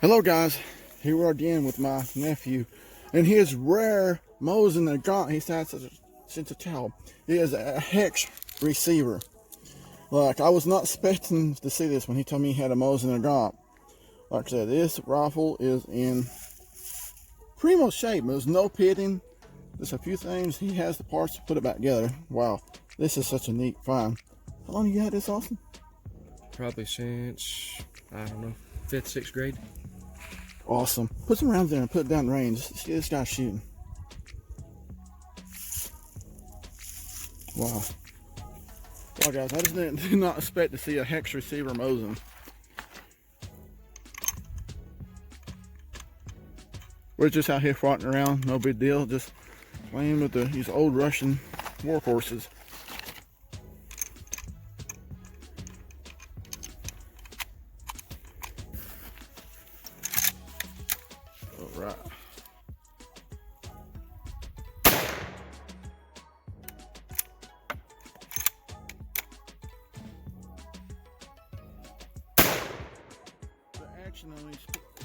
Hello guys, here we are again with my nephew and his rare Mosin Nagant. He's had since a child. He is a hex receiver. Like, I was not expecting to see this when he told me he had a Mosin Nagant. Like I said, this rifle is in primo shape. There's no pitting. Just a few things. He has the parts to put it back together. Wow, this is such a neat find. How long you had this, Austin? Probably since, I don't know, 5th, 6th grade. Awesome. Put some rounds there and put it down range. See this guy shooting. Wow. Well, guys, I just did not expect to see a hex receiver Mosin. We're just out here farting around, no big deal. Just playing with these old Russian war horses. All right. The action on these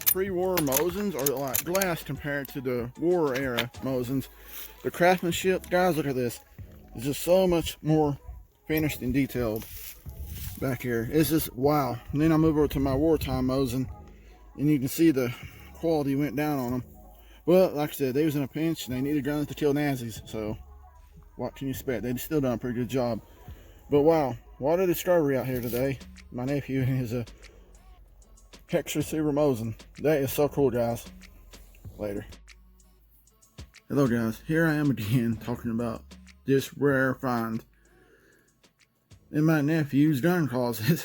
pre-war Mosins are like glass compared to the war era Mosins. The craftsmanship, guys, look at this. It's just so much more finished and detailed back here. It's just wow. And then I move over to my wartime Mosin, and you can see the quality went down on them. Well, like I said, they was in a pinch and they needed guns to kill Nazis, so what can you expect? They've still done a pretty good job. But wow, what a discovery out here today. My nephew and his hex receiver Mosin. That is so cool, guys. Later. Hello guys, here I am again talking about this rare find in my nephew's gun closet.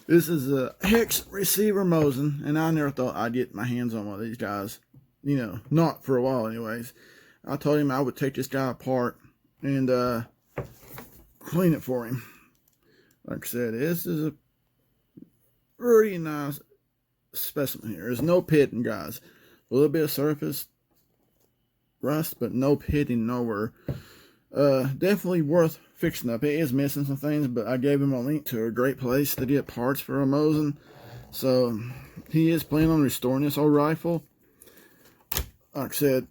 This is a hex receiver Mosin, and I never thought I'd get my hands on one of these guys. You know, not for a while anyways. I told him I would take this guy apart and clean it for him. Like I said, this is a pretty nice specimen here. There's no pitting, guys. A little bit of surface rust, but no pitting nowhere. Definitely worth fixing up. It is missing some things, but I gave him a link to a great place to get parts for a Mosin. So he is planning on restoring this old rifle. Like I said,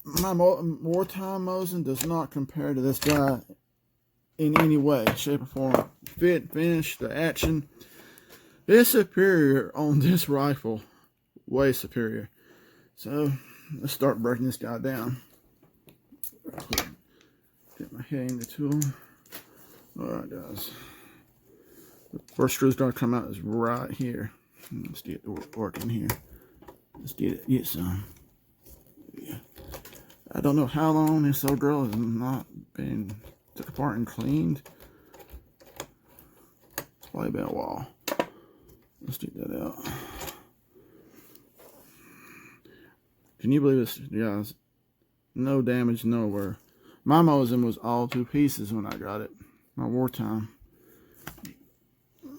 my wartime Mosin does not compare to this guy in any way, shape, or form. Fit, finish, the action is superior on this rifle. Way superior. So let's start breaking this guy down. Get my head in the tool. Alright, guys. The first screw's gonna come out is right here. Let's get the work in here. Let's get some. Yeah. I don't know how long this old girl has not been took apart and cleaned. It's probably been a while. Let's get that out. Can you believe this, guys? No damage nowhere. My Mosin was all to pieces when I got it. My wartime.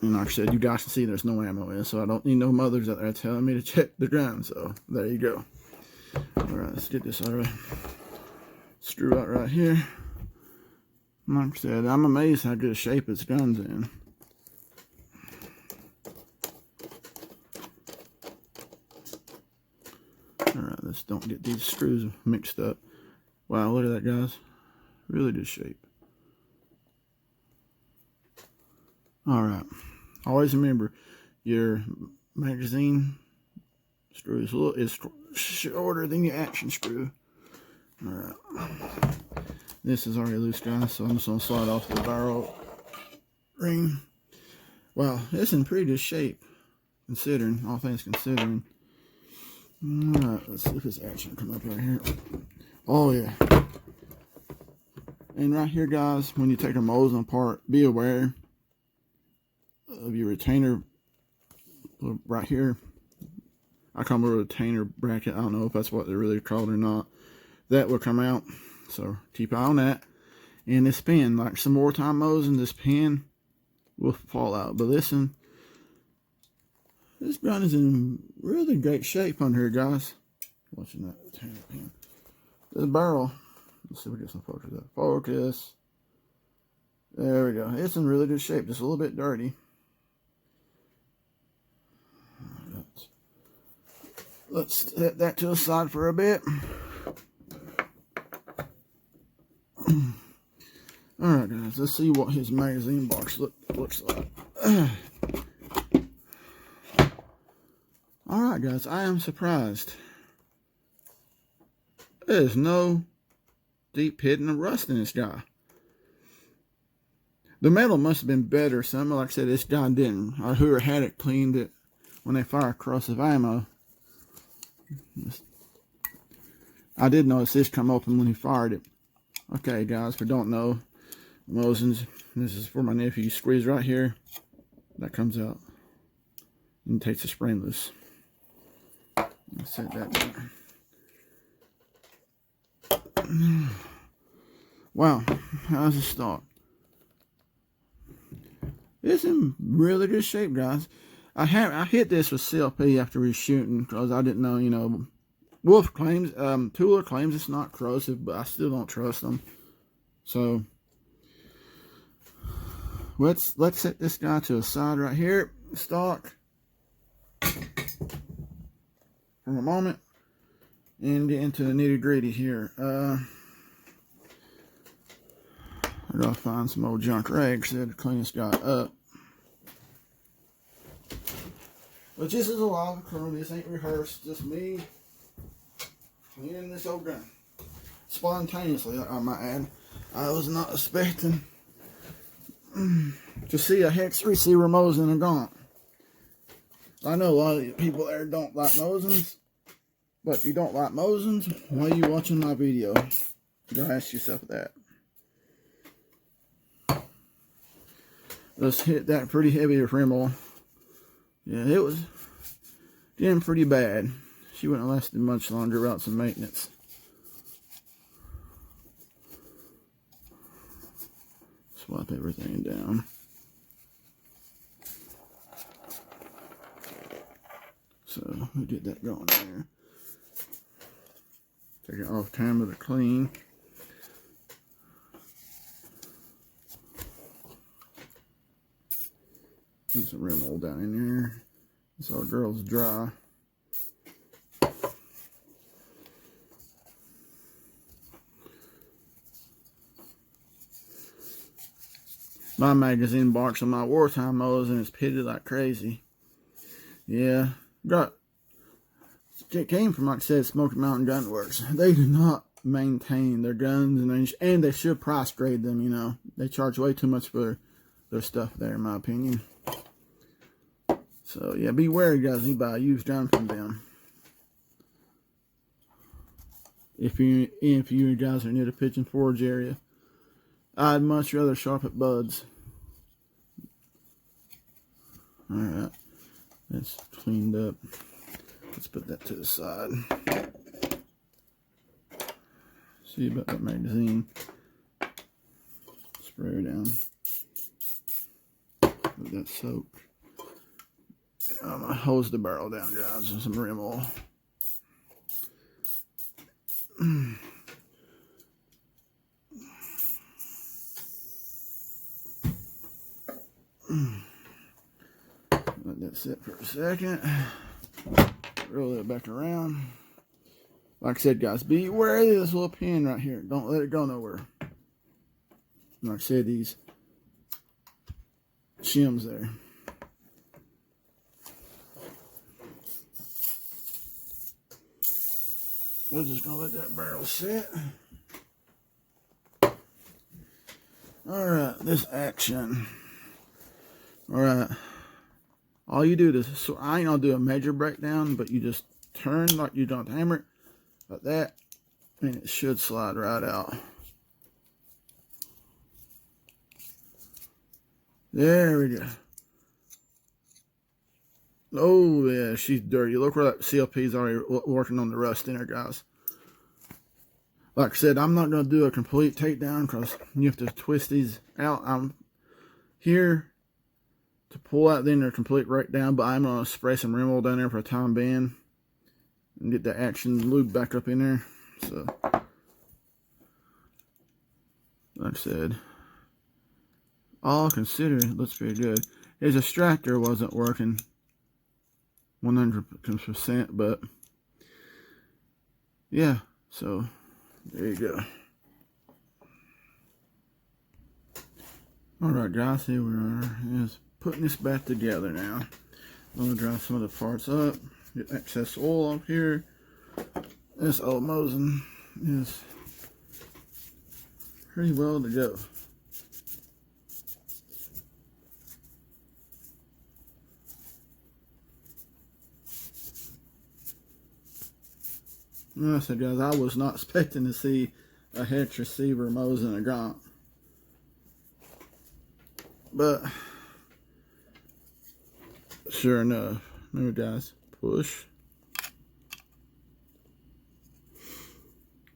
And like I said, you guys can see there's no ammo in it, so I don't need no mothers out there telling me to check the gun. So there you go. Alright, let's get this alright. Screw out right here. Like I said, I'm amazed how good a shape its gun's in. Alright, let's don't get these screws mixed up. Wow, look at that, guys. Really good shape. Alright. Always remember, your magazine screw is shorter than your action screw. Alright. This is already loose, guys, so I'm just going to slide off the barrel ring. Wow, it's in pretty good shape, considering, all things considering. Alright, let's see if this action come up right here. Oh yeah. And right here, guys, when you take a Mosin apart, be aware of your retainer right here. I call it a retainer bracket. I don't know if that's what they're really called or not. That will come out, so keep an eye on that. And this pin, like some wartime Mosin, this pin will fall out. But listen, this gun is in really great shape on here, guys. Watching that retainer pin. This barrel, let's see if we get some focus of that. Focus. There we go. It's in really good shape, just a little bit dirty. Let's set that to the side for a bit. Alright guys, let's see what his magazine box looks like. Alright guys, I am surprised. There's no deep hidden rust in this guy. The metal must have been better or something. Like I said, this guy didn't. Or whoever had it cleaned it when they fire corrosive ammo. I did notice this come open when he fired it. Okay guys, if you don't know, Mosin's, this is for my nephew. You squeeze right here, that comes out and takes the spring loose. Let's set that down. Wow, how's it start? It's in really good shape, guys. I hit this with CLP after reshooting because I didn't know, you know. Wolf claims, Tula claims it's not corrosive, but I still don't trust them. So let's set this guy to the side right here, stock, for a moment, and get into the nitty gritty here. I gotta find some old junk rags there to clean this guy up. But this is a live crew. This ain't rehearsed. Just me cleaning this old gun spontaneously, I might add. I was not expecting to see a hex receiver Mosin Nagant. I know a lot of people there don't like Mosins, but if you don't like Mosins, why are you watching my video? You gotta ask yourself that. Let's hit that pretty heavy Rimmel. Yeah, it was getting pretty bad. She wouldn't have lasted much longer without some maintenance. Swap everything down. So we get that going there. Take it off camera to clean. Put some Rimmel down in there. This old girl's dry. My magazine box on my wartime Mosin is pitted like crazy. Yeah, it came from, like I said, Smoky Mountain Gun Works. They do not maintain their guns, and they should price grade them. You know, they charge way too much for their stuff there, in my opinion. So yeah, be wary, guys. You buy a used gun from them. If you guys are near the Pigeon Forge area, I'd much rather shop at Bud's. Alright, that's cleaned up. Let's put that to the side. See about that magazine. Spray her down. Let that soak. I'm gonna hose the barrel down, guys, with some Rimmel. Let that sit for a second. Roll it back around. Like I said, guys, be wary of this little pin right here. Don't let it go nowhere. Like I said, these shims there. We're just gonna let that barrel sit. Alright, this action. Alright. All you do is, so I ain't gonna do a major breakdown, but you just turn like you don't hammer it, like that, and it should slide right out. There we go. Oh yeah, she's dirty. Look where that CLP's already working on the rust in her, guys. Like I said, I'm not gonna do a complete takedown because you have to twist these out. I'm here to pull out then their complete breakdown, but I'm gonna spray some Rimmel down there for a time being and get the action lube back up in there. So, like I said, all considered, it looks pretty good. His extractor wasn't working 100%, but yeah, so there you go. Alright guys, here we are. Just putting this back together now. I'm going to dry some of the parts up. Get excess oil off here. This old Mosin is pretty well to go. Like I said, guys, I was not expecting to see a hex receiver Mosin Nagant. But sure enough, remember guys, push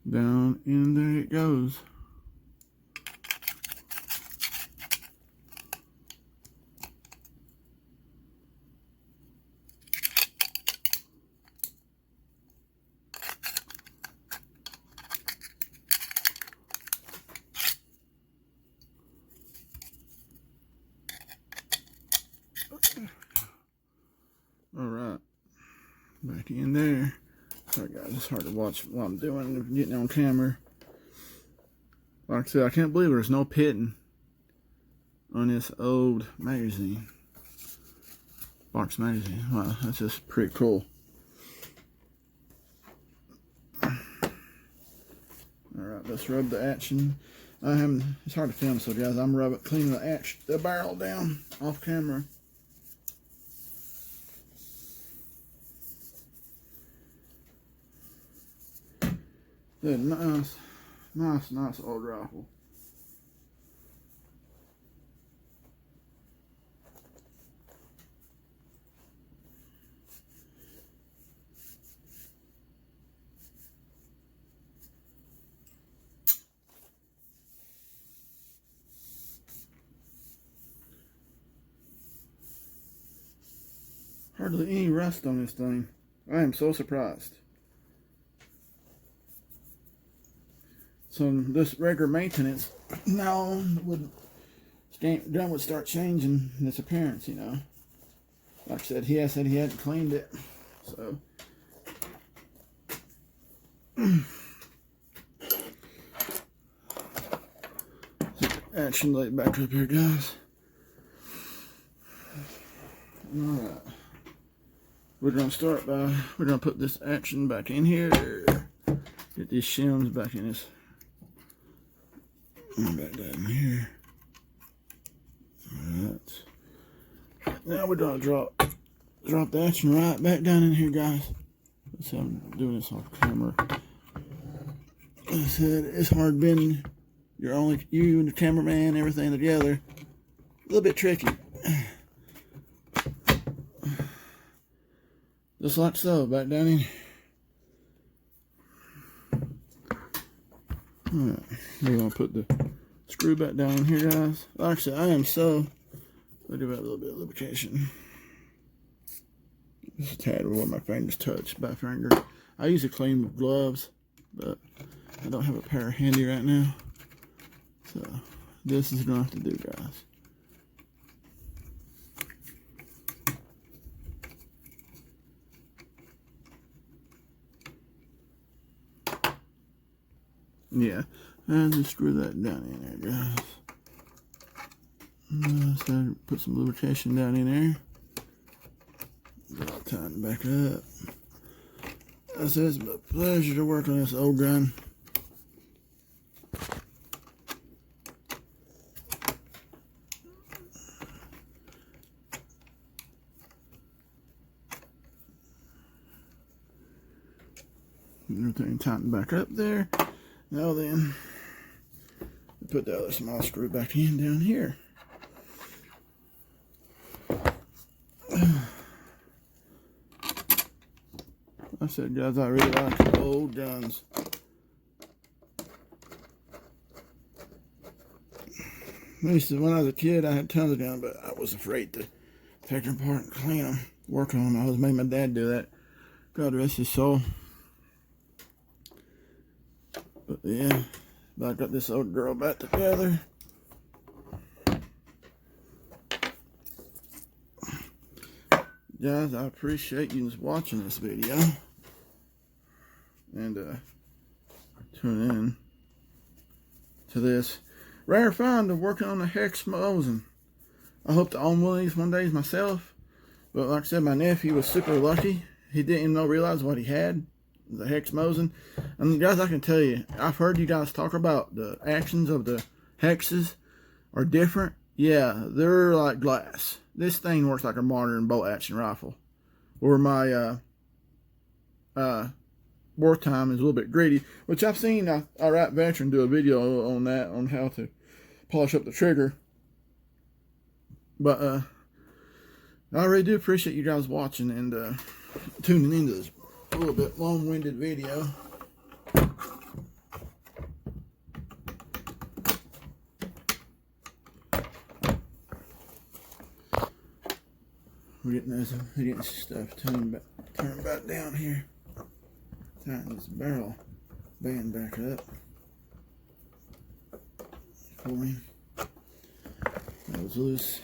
down and there it goes. Alright, back in there. Sorry guys, it's hard to watch what I'm doing, getting on camera. Like I said, I can't believe there's no pitting on this old magazine. Box magazine. Wow, that's just pretty cool. Alright, let's rub the action. It's hard to film, so guys, I'm cleaning the barrel down off camera. Good, nice old rifle. Hardly any rust on this thing. I am so surprised. So this regular maintenance now gun would start changing its appearance, you know. Like I said, he hadn't cleaned it, so action light back up here, guys. Alright, we're gonna put this action back in here. Get these shims back in this. Back down here. Alright. Now we're gonna drop the action right back down in here, guys. Let's see, I'm doing this off camera. Like I said, it's hard bending. You and the cameraman, everything together. A little bit tricky. Just like so, back down in. Alright, we're gonna put the screw back down in here, guys. Like I said, I am so. I'll give that a little bit of lubrication. Just a tad where my fingers touch by finger. I usually clean with gloves, but I don't have a pair handy right now. So this is gonna have to do, guys. Yeah, and just screw that down in there, guys. So put some lubrication down in there. Tighten back up. It's a pleasure to work on this old gun. Everything tightened back up there. Now then, put the other small screw back in down here. I said, guys, I really like old guns. When I was a kid, I had tons of guns, but I was afraid to take them apart and clean them, work on them. I always made my dad do that. God rest his soul. But yeah, I got this old girl back together. Guys, I appreciate you watching this video. and tune in to this. Rare find of working on the hex Mosin. I hope to own one of these one day myself. But like I said, my nephew was super lucky. He didn't even realize what he had, the hex Mosin. And guys, I can tell you, I've heard you guys talk about the actions of the hexes are different. Yeah, they're like glass. This thing works like a modern bolt action rifle. Or my wartime is a little bit greedy, which I've seen Iraq Veteran do a video on that, on how to polish up the trigger. But I really do appreciate you guys watching and tuning into this a little bit long-winded video. We're getting stuff turned back down here. Tighten this barrel band back up for him. That was loose.